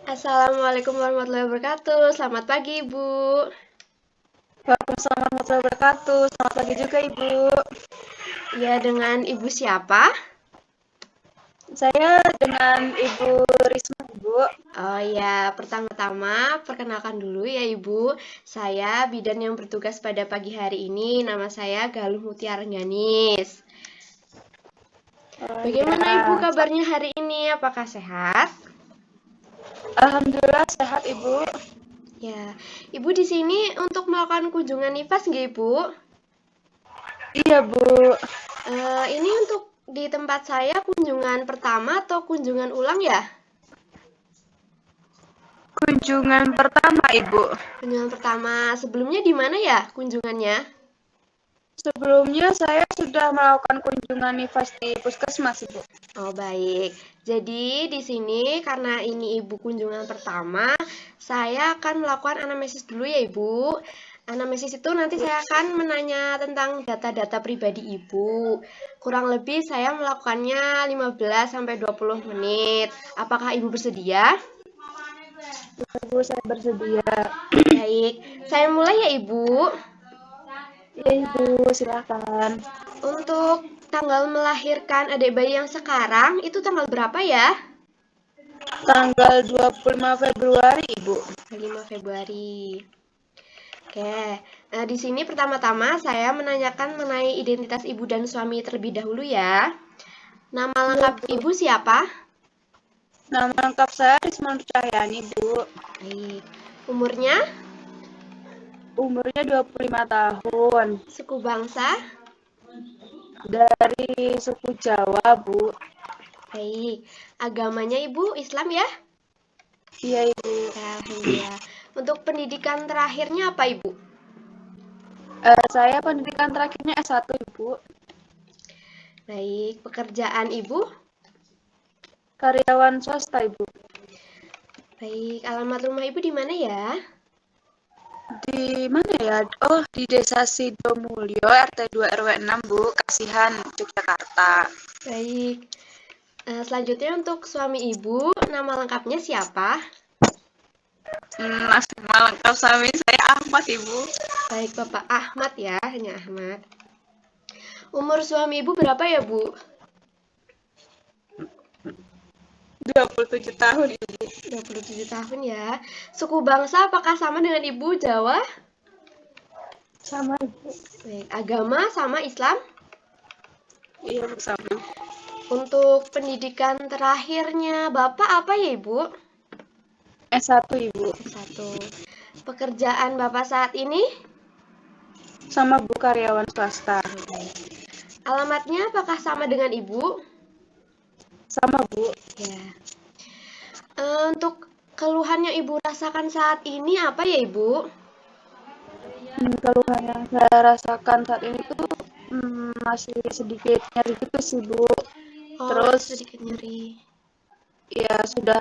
Assalamualaikum warahmatullahi wabarakatuh. Selamat pagi, Ibu. Waalaikumsalam warahmatullahi wabarakatuh. Selamat pagi juga, Ibu. Ya, dengan Ibu siapa? Saya dengan Ibu Risma, Ibu. Oh ya, pertama-tama perkenalkan dulu ya Ibu. Saya bidan yang bertugas pada pagi hari ini. Nama saya Galuh Mutiara Ganis. Oh Bagaimana ya, Ibu kabarnya hari ini? Apakah sehat? Alhamdulillah sehat, Ibu. Ya, Ibu di sini untuk melakukan kunjungan nifas nggak Ibu? Iya, Bu. Ini untuk di tempat saya kunjungan pertama atau kunjungan ulang ya? Kunjungan pertama, Ibu. Kunjungan pertama. Sebelumnya di mana ya kunjungannya? Sebelumnya saya sudah melakukan kunjungan nifas di puskesmas, Ibu. Oh, baik. Jadi di sini karena ini Ibu kunjungan pertama, saya akan melakukan anamnesis dulu ya, Ibu. Anamnesis itu nanti saya akan menanya tentang data-data pribadi Ibu. Kurang lebih saya melakukannya 15 sampai 20 menit. Apakah Ibu bersedia? Ibu, saya bersedia. Baik. Saya mulai ya, Ibu. Iya, Ibu, silakan. Untuk tanggal melahirkan adik bayi yang sekarang itu tanggal berapa ya? Tanggal 25 Februari, Ibu. 5 Februari. Oke, nah di sini pertama-tama saya menanyakan mengenai identitas ibu dan suami terlebih dahulu ya. Nama lengkap Iya, Bu. ibu siapa? Nama lengkap saya Risma Nur Cahyani, Bu. Baik. Umurnya? Umurnya 25 tahun. Suku bangsa? Dari suku Jawa, Bu. Baik. Agamanya ibu Islam ya? Iya, Ibu. Ya, alhamdulillah. Untuk pendidikan terakhirnya apa ibu? Saya pendidikan terakhirnya S1, Ibu. Baik. Pekerjaan ibu? Karyawan swasta, Ibu. Baik. Alamat rumah ibu di mana ya? Di mana ya? Oh, di Desa Sidomulyo, RT 2 RW 6, Bu. Kasihan, Yogyakarta. Baik. Selanjutnya untuk suami ibu, nama lengkapnya siapa? Nama lengkap suami saya Ahmad, Ibu. Baik, Bapak Ahmad ya, hanya Ahmad. Umur suami ibu berapa ya, Bu? 27 tahun, Ibu. 27 tahun ya. Suku bangsa apakah sama dengan ibu Jawa? Sama, Ibu. Baik, agama sama Islam? Iya, Bu, sama. Untuk pendidikan terakhirnya Bapak apa ya, Ibu? S1, Ibu. Satu. Pekerjaan Bapak saat ini? Sama, Bu, karyawan swasta. Alamatnya apakah sama dengan Ibu? Sama, Bu. Ya. Untuk keluhan yang Ibu rasakan saat ini apa ya, Ibu? Keluhan yang saya rasakan saat ini tuh masih sedikit nyeri gitu sih, Bu. Oh, Terus sedikit nyeri. ya sudah,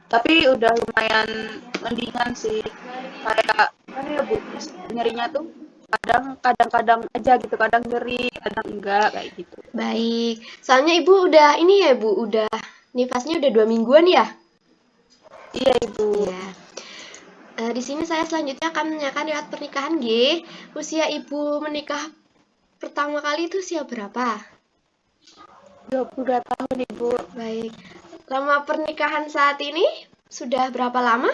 tapi udah lumayan mendingan sih. Kayak apa ya, Bu, nyerinya tuh kadang-kadang aja gitu, kadang nyeri, kadang enggak kayak gitu. Baik. Soalnya Ibu udah ini ya, Bu, udah nifasnya udah 2 mingguan ya? Iya, Ibu. Iya. Di sini saya selanjutnya akan menanyakan riwayat pernikahan G. Usia Ibu menikah pertama kali itu usia berapa? 22 tahun, Ibu. Baik. Lama pernikahan saat ini sudah berapa lama?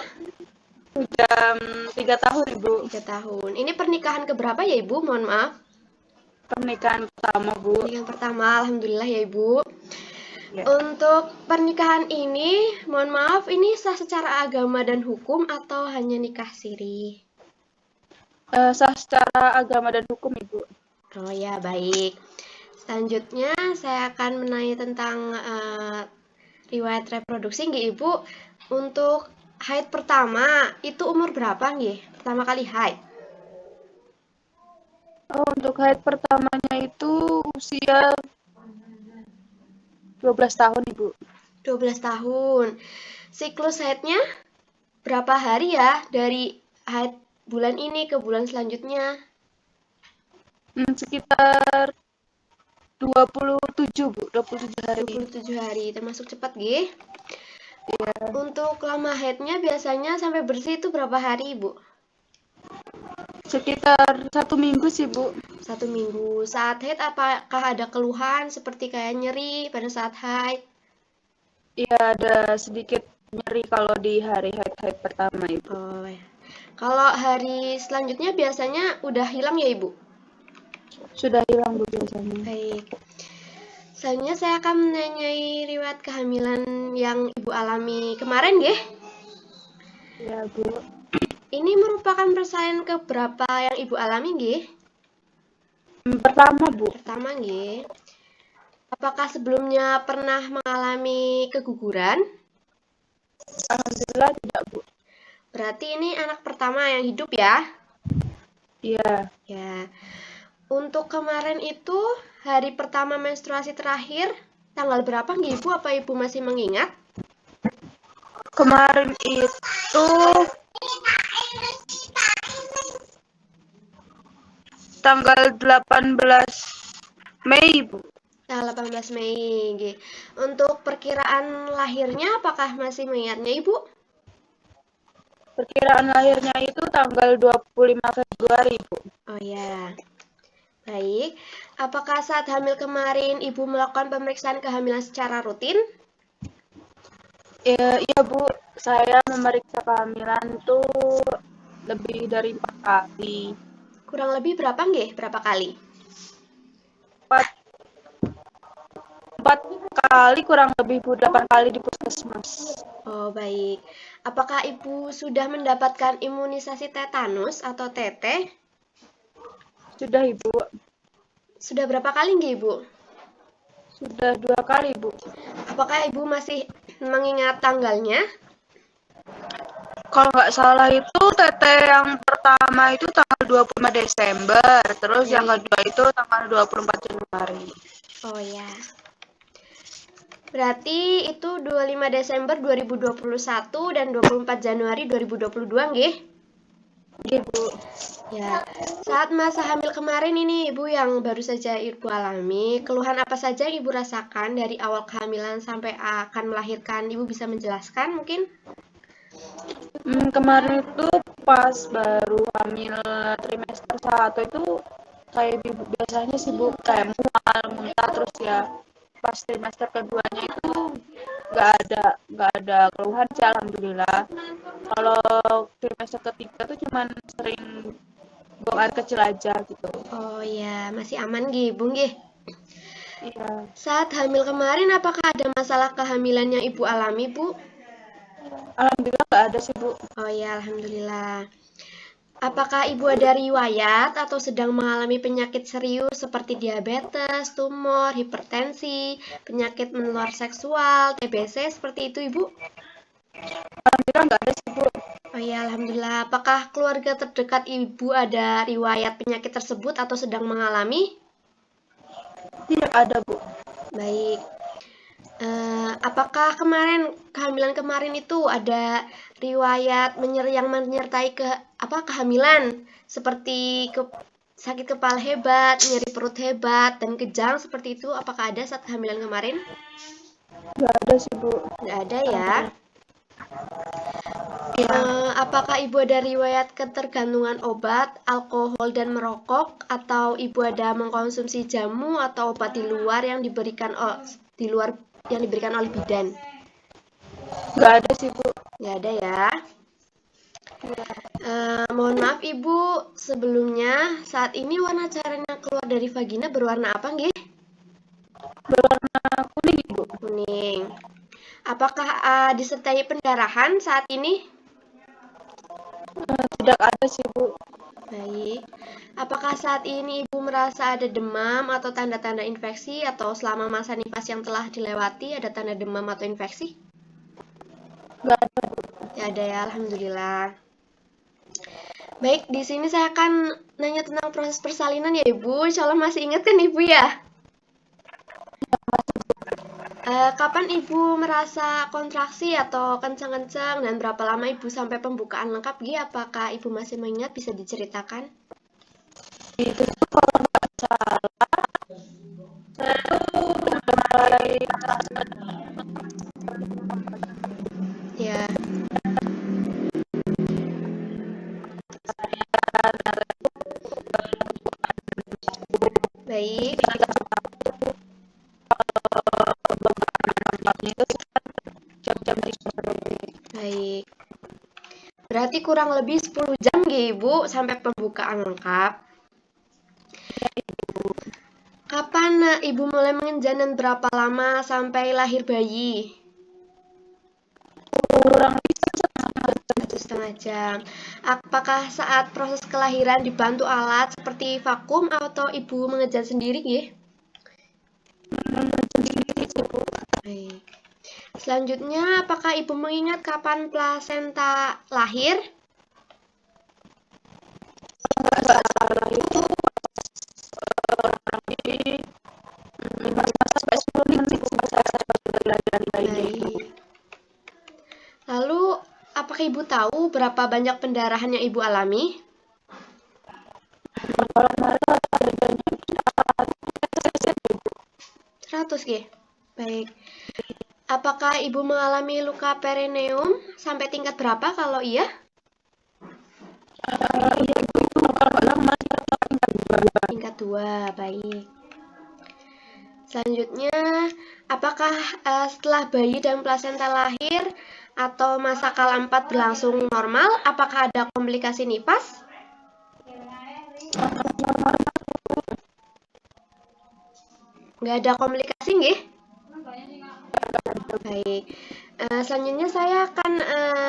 Sudah 3 tahun, Ibu. 3 tahun. Ini pernikahan keberapa ya, Ibu? Mohon maaf. Pernikahan pertama, Bu. Pernikahan pertama, alhamdulillah ya, Ibu. Ya. Untuk pernikahan ini, mohon maaf, ini sah secara agama dan hukum atau hanya nikah siri? Sah secara agama dan hukum, Ibu. Oh ya, baik. Selanjutnya, saya akan menanya tentang riwayat reproduksi, nggih Ibu. Untuk haid pertama, itu umur berapa, nggih? Pertama kali haid. Oh, untuk haid pertamanya itu usia 12 tahun, Ibu. 12 tahun. Siklus haidnya berapa hari ya dari haid bulan ini ke bulan selanjutnya? Sekitar 27, Bu. 27 hari. 27 hari, termasuk cepat, nggih. Iya, Untuk lama haidnya biasanya sampai bersih itu berapa hari, Ibu? sekitar 1 minggu sih, Bu. 1 minggu. Saat haid apakah ada keluhan seperti kayak nyeri pada saat haid? Iya, ada sedikit nyeri kalau di hari haid pertama itu. Oh, ya. Kalau hari selanjutnya biasanya udah hilang ya, Ibu? Sudah hilang, Bu, biasanya. Baik. Selanjutnya saya akan menanyai riwayat kehamilan yang Ibu alami kemarin, nggih. Iya, Bu. Ini merupakan persalinan keberapa yang Ibu alami, nggih? Pertama, Bu. Pertama, nggih. Apakah sebelumnya pernah mengalami keguguran? Alhamdulillah tidak, Bu. Berarti ini anak pertama yang hidup ya? Iya, Ya. Untuk kemarin itu hari pertama menstruasi terakhir tanggal berapa nggih Ibu? Apa Ibu masih mengingat? kemarin itu tanggal 18 Mei, Bu. Tanggal 18 Mei, nggih. Untuk perkiraan lahirnya apakah masih mengingatnya Ibu? Perkiraan lahirnya itu tanggal 25 Februari, Bu. Oh ya. Baik. Apakah saat hamil kemarin Ibu melakukan pemeriksaan kehamilan secara rutin? Iya, Bu. Saya memeriksa kehamilan tuh lebih dari 4 kali. Kurang lebih berapa nggih? Berapa kali? 4 kali kurang lebih, Bu. 8 kali di puskesmas. Oh, baik. Apakah Ibu sudah mendapatkan imunisasi tetanus atau TT? Sudah, Ibu. Sudah berapa kali nggih, Ibu? Sudah 2 kali, Bu. Apakah Ibu masih mengingat tanggalnya? Kalau nggak salah itu TT yang pertama itu tanggal 25 Desember, terus yang kedua itu tanggal 24 Januari. Oh ya. Berarti itu 25 Desember 2021 dan 24 Januari 2022 nggih? Iya, Bu. Ya. Saat masa hamil kemarin ini Ibu yang baru saja Ibu alami, keluhan apa saja yang Ibu rasakan dari awal kehamilan sampai akan melahirkan? Ibu bisa menjelaskan mungkin? Kemarin itu pas baru hamil trimester 1 itu kayak biasanya sih, Bu, kayak mual, muntah, terus ya pas trimester keduanya itu nggak ada keluhan sih, alhamdulillah. Kalau trimester ketiga tuh cuman sering buang air kecil aja gitu. Oh ya, masih aman nggih, Ibu nggih? Iya, Saat hamil kemarin apakah ada masalah kehamilan yang Ibu alami, Bu? alhamdulillah nggak ada sih, Bu. Oh ya, alhamdulillah. Apakah Ibu ada riwayat atau sedang mengalami penyakit serius seperti diabetes, tumor, hipertensi, penyakit menular seksual, TBC, seperti itu, Ibu? Alhamdulillah nggak ada sih, Bu. Oh ya, alhamdulillah. Apakah keluarga terdekat Ibu ada riwayat penyakit tersebut atau sedang mengalami? Tidak ada, Bu. Baik. Apakah kehamilan kemarin itu ada riwayat yang menyertai kehamilan seperti sakit kepala hebat, nyeri perut hebat, dan kejang seperti itu? Apakah ada saat kehamilan kemarin? Nggak ada sih, Bu. Nggak ada ya. Iya. Apakah Ibu ada riwayat ketergantungan obat, alkohol, dan merokok? Atau Ibu ada mengkonsumsi jamu atau obat di luar yang diberikan oleh bidan? Nggak ada sih, Bu. Nggak ada ya. Mohon maaf Ibu, sebelumnya saat ini warna cairan yang keluar dari vagina berwarna apa nggih? Berwarna kuning, Bu. Kuning. Apakah disertai pendarahan saat ini? Tidak ada sih, Bu. Baik. Apakah saat ini Ibu merasa ada demam atau tanda-tanda infeksi atau selama masa nifas yang telah dilewati ada tanda demam atau infeksi? Nggak ada, Bu. Ya ada ya, alhamdulillah. Baik, di sini saya akan nanya tentang proses persalinan ya Ibu. Insya Allah masih ingat kan Ibu ya? Kapan Ibu merasa kontraksi atau kencang-kencang dan berapa lama Ibu sampai pembukaan lengkap? Apakah Ibu masih mengingat? Bisa diceritakan? Itu tuh kalau nggak salah, saya tuh udah mulai berarti kurang lebih 10 jam nggih, Ibu, sampai pembukaan lengkap. Kapan Ibu mulai mengenjan dan berapa lama sampai lahir bayi? Kurang lebih 1,5 jam. Apakah saat proses kelahiran dibantu alat seperti vakum atau Ibu mengejan sendiri nggih? sendiri sih, Bu. Baik. Selanjutnya, apakah Ibu mengingat kapan plasenta lahir? Nggak salah itu kurang lebih 15 sampai 10 menit Bu, saat kelahiran bayinya itu. Baik. Lalu, apakah Ibu tahu berapa banyak pendarahan yang Ibu alami? Kalau kemarin adanya itu 100 nggih. Baik. Apakah Ibu mengalami luka perineum sampai tingkat berapa kalau iya? iya Bu, itu kalau nggak salah masih Tingkat 2, baik. Selanjutnya, apakah setelah bayi dan plasenta lahir atau masa kala 4 berlangsung normal, apakah ada komplikasi nifas? Nggak ada komplikasi, nggih? Baik. Selanjutnya saya akan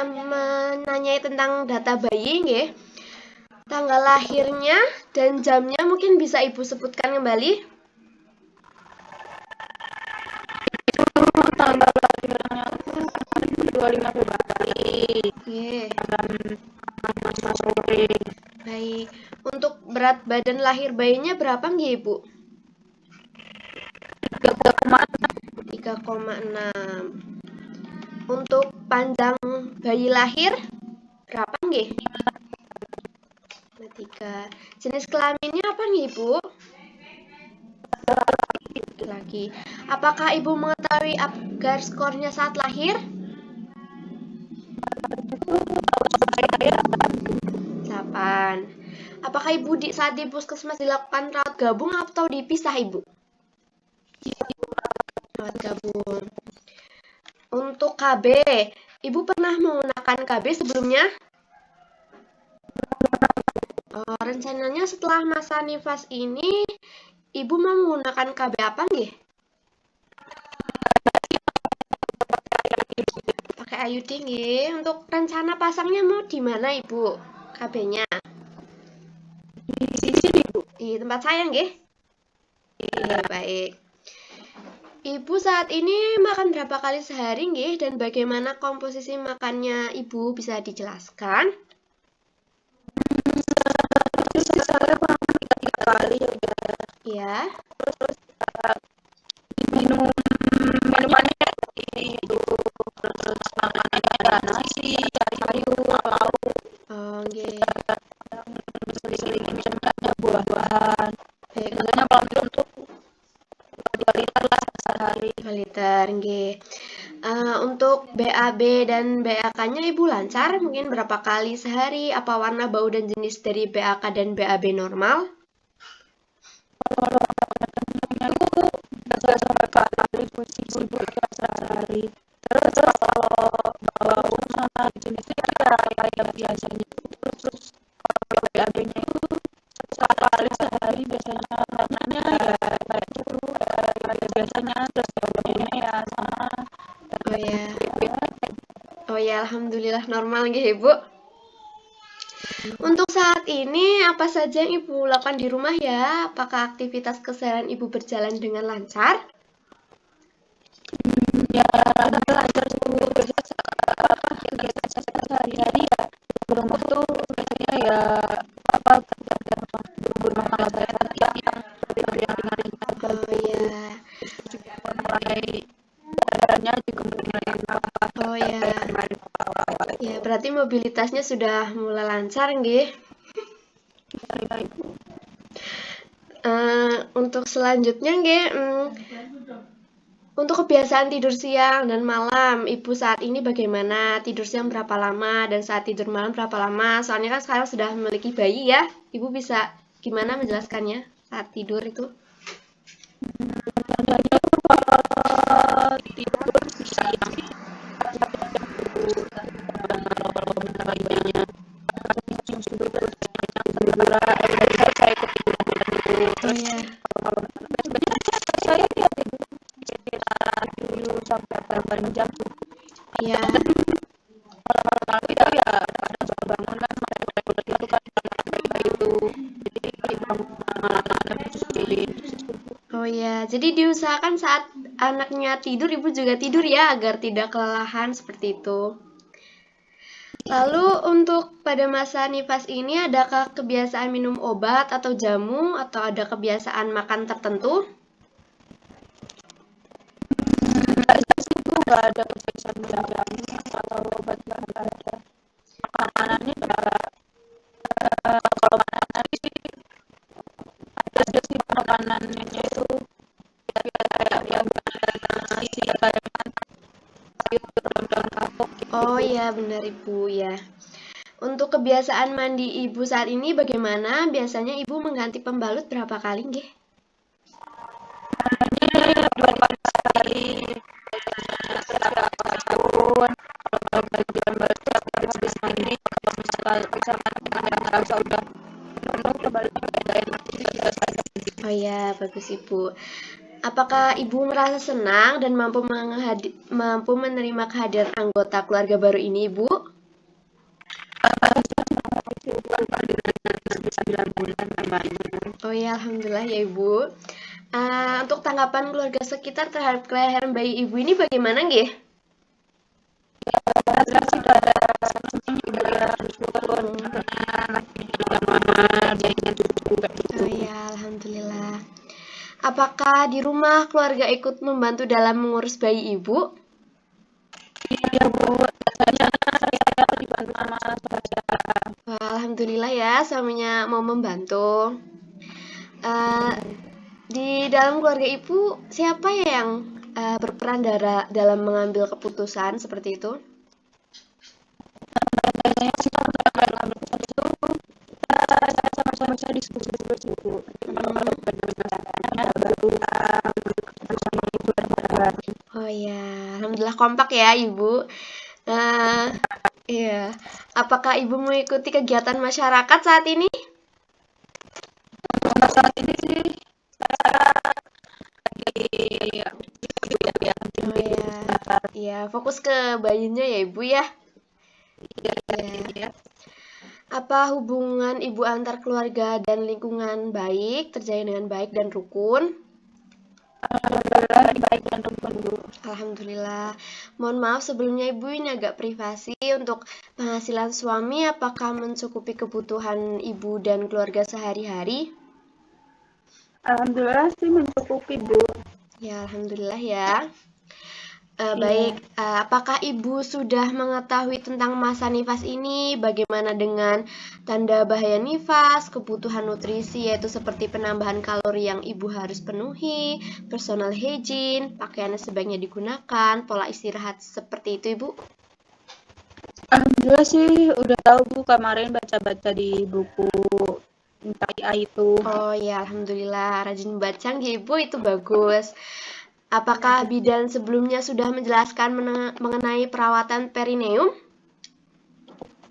menanyai tentang data bayi, nggih. Tanggal lahirnya dan jamnya mungkin bisa Ibu sebutkan kembali. tanggal lahirnya itu 25 Februari Nggih. jam 5 sore. Baik. Untuk berat badan lahir bayinya berapa nggih, Ibu? 3,6. Untuk panjang bayi lahir berapa nggih? 3. Jenis kelaminnya apa nih, Ibu? Laki. Apakah Ibu mengetahui Apgar skornya saat lahir? 8. Apakah Ibu saat di puskesmas dilakukan rawat gabung atau dipisah, Ibu? Rawat gabung. Untuk KB, Ibu pernah menggunakan KB sebelumnya? Rencananya setelah masa nifas ini, Ibu mau menggunakan KB apa nggih? Pakai IUD nggih. Untuk rencana pasangnya mau di mana, Ibu? KB-nya? Di sini Bu. Di tempat saya nggih? Iya, baik. Ibu saat ini makan berapa kali sehari nggih dan bagaimana komposisi makannya Ibu bisa dijelaskan? Saya kurang lebih 3 kali ya udah. Ya. Terus minumannya ini itu, terus makanannya ada nasi, ada sayur, lauk, Oh, nggih. sering-sering minumnya ada buah-buahan. Baik, Biasanya kalau minum tuh 2 liter lah sehari. 2 liter nggih. Untuk BAB dan BAK-nya Ibu lancar? Mungkin berapa kali sehari? Apa warna, bau, dan jenis dari BAK dan BAB normal? Kalau minumnya itu bisa sampai 4 kali ibu sehari. Terus kalau bau sama jenisnya kita kayak biasanya terus kalau BAB-nya itu 1 kali sehari biasanya warnanya ya kayak gitu kayak biasanya, terus baunya ya sama. Oh ya. Oh ya, alhamdulillah normal nggih, Ibu. Untuk saat ini apa saja yang Ibu lakukan di rumah ya? Apakah aktivitas keseharian Ibu berjalan dengan lancar? Ya lancar tuh biasa sehari-hari ya di rumah tuh biasanya ya apa rumah kalau saya yang ringan-ringan aja Oh ya. juga mulai badannya juga mulai Oh ya. Ya, berarti mobilitasnya sudah mulai lancar nggih. Untuk selanjutnya nggih, untuk kebiasaan tidur siang dan malam, Ibu saat ini bagaimana? Tidur siang berapa lama dan saat tidur malam berapa lama? Soalnya kan sekarang sudah memiliki bayi ya. Ibu bisa gimana menjelaskannya saat tidur itu? Tidur siang gambarin jam tuh. Iya. Malam itu ya kadang suka bangun kan reguler itu kan kayak itu. Jadi bangun malam-malam kecilin. Oh ya, jadi diusahakan saat anaknya tidur, ibu juga tidur ya, agar tidak kelelahan seperti itu. Lalu untuk pada masa nifas ini, adakah kebiasaan minum obat atau jamu, atau ada kebiasaan makan tertentu? Nggak ada kebiasaan minum jamu atau obat, nggak ada. Makanannya kalau makanan sih ada sih makanannya itu kayak yang nasi kayak sayur daun kapuk gitu. Oh iya, benar ibu ya. Untuk kebiasaan mandi ibu saat ini bagaimana? Biasanya ibu mengganti pembalut berapa kali nggih? Dua kali sekali setiap tahun. Kalau ganti pembalut itu habis mandi, kalau misalkan yang ngerasa udah penuh pembalutnya udah enak jadi kita saja. Oh ya, bagus ibu. Apakah ibu merasa senang dan mampu menerima kehadiran anggota keluarga baru ini, ibu? Oh ya, alhamdulillah ya ibu. Untuk tanggapan keluarga sekitar terhadap kelahiran bayi ibu ini bagaimana nggih? Sudah ada senang juga ya bersyukur Oh ya, alhamdulillah. Apakah di rumah keluarga ikut membantu dalam mengurus bayi ibu? Iya Bu, biasanya saya dibantu sama saudara. Wah, alhamdulillah ya, suaminya mau membantu. Di dalam keluarga ibu, siapa ya yang berperan dalam mengambil keputusan seperti itu? Biasanya sih kalau mereka yang ngambil keputusan itu saya sama-sama saya diskusi Bu. Kalau berdasarkannya baru keputusan itu benar. Oh ya, alhamdulillah kompak ya ibu. Iya. Apakah ibu mengikuti kegiatan masyarakat saat ini? Saat ini sih saya lagi ya, Oh ya, ya fokus ke bayinya ya ibu ya. ya. Apa hubungan ibu antar keluarga dan lingkungan baik, terjalin dengan baik dan rukun? Alhamdulillah baik dan rukun Bu. Alhamdulillah. Mohon maaf sebelumnya ibu, ini agak privasi. Untuk penghasilan suami, apakah mencukupi kebutuhan ibu dan keluarga sehari-hari? Alhamdulillah sih mencukupi Bu. Ya, alhamdulillah ya. Baik, apakah ibu sudah mengetahui tentang masa nifas ini? Bagaimana dengan tanda bahaya nifas, kebutuhan nutrisi yaitu seperti penambahan kalori yang ibu harus penuhi, personal hygiene, pakaian sebaiknya digunakan, pola istirahat seperti itu ibu? Alhamdulillah sih udah tahu Bu, kemarin baca-baca di buku KIA itu. Oh ya, alhamdulillah rajin membaca ibu, itu bagus. Apakah bidan sebelumnya sudah menjelaskan mengenai perawatan perineum?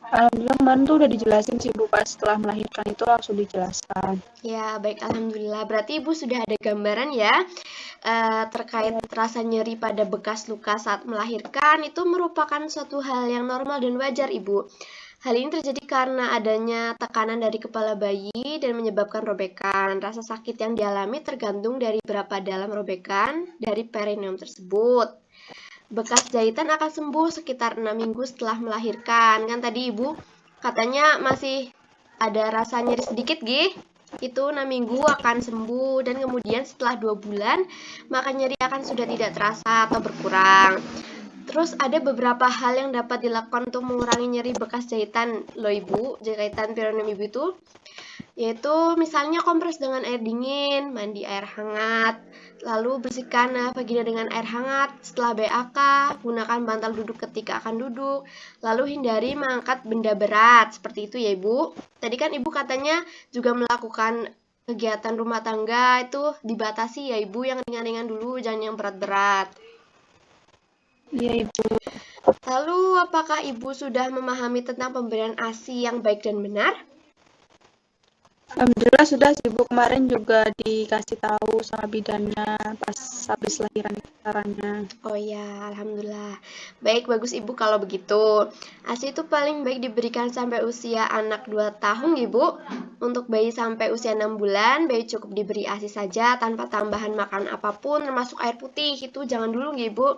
Alhamdulillah kemarin tuh udah dijelasin sih Bu, pas setelah melahirkan itu langsung dijelaskan. Ya, baik, alhamdulillah. Berarti ibu sudah ada gambaran ya terkait rasa nyeri pada bekas luka saat melahirkan. Itu merupakan suatu hal yang normal dan wajar ibu. Hal ini terjadi karena adanya tekanan dari kepala bayi dan menyebabkan robekan. Rasa sakit yang dialami tergantung dari berapa dalam robekan dari perineum tersebut. Bekas jahitan akan sembuh sekitar 6 minggu setelah melahirkan. Kan tadi ibu katanya masih ada rasa nyeri sedikit, gih. Itu 6 minggu akan sembuh, dan kemudian setelah 2 bulan maka nyeri akan sudah tidak terasa atau berkurang. Terus ada beberapa hal yang dapat dilakukan untuk mengurangi nyeri bekas jahitan loh ibu, jahitan perineum ibu itu, yaitu misalnya kompres dengan air dingin, mandi air hangat, lalu bersihkan vagina dengan air hangat setelah BAK, gunakan bantal duduk ketika akan duduk, lalu hindari mengangkat benda berat, seperti itu ya ibu. Tadi kan ibu katanya juga melakukan kegiatan rumah tangga, itu dibatasi ya ibu, yang ringan-ringan dulu, jangan yang berat-berat. Iya Ibu. Lalu apakah ibu sudah memahami tentang pemberian ASI yang baik dan benar? Alhamdulillah sudah sih Bu, kemarin juga dikasih tahu sama bidannya pas habis lahiran caranya. Oh ya, alhamdulillah. Baik, bagus Ibu kalau begitu. ASI itu paling baik diberikan sampai usia anak 2 tahun, Ibu. Untuk bayi sampai usia 6 bulan, bayi cukup diberi ASI saja tanpa tambahan makan apapun, termasuk air putih. Itu jangan dulu, Ibu.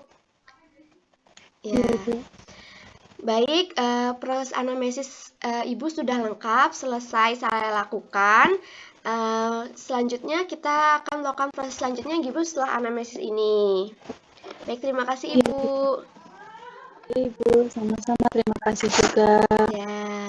Ya. Baik, proses anamnesis Ibu sudah lengkap, selesai saya lakukan. Selanjutnya kita akan melakukan proses selanjutnya Ibu setelah anamnesis ini. Baik, terima kasih Ibu. Ibu, sama-sama terima kasih juga. Ya.